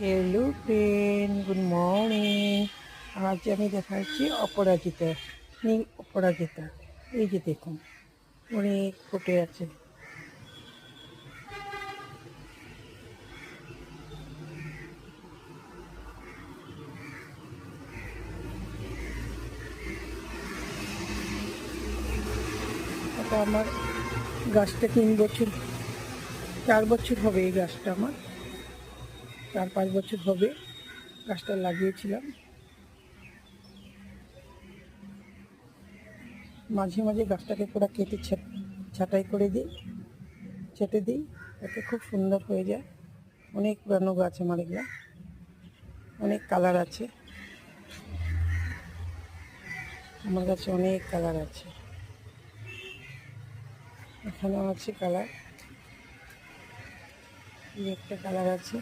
Hello friend, good morning. আজ আমি দেখাচ্ছি অপরাজিতা, নীল অপরাজিতা। এই যে দেখুন, অনেক ফুটে আছে। এটা আমার গাছটা 3 বছর 4 বছর হবে। এই গাছটা আমার 4-5 বছর হবে গাছটা লাগিয়েছিলাম। মাঝে মাঝে গাছটাকে পুরো কেটে ছাঁটাই করে দিই, ছেটে দিই, এতে খুব সুন্দর হয়ে যায়। অনেক পুরানো গাছ আমার এগুলা, অনেক কালার আছে আমার কাছে, অনেক কালার আছে। এখানেও আছে কালার, এই একটা কালার আছে।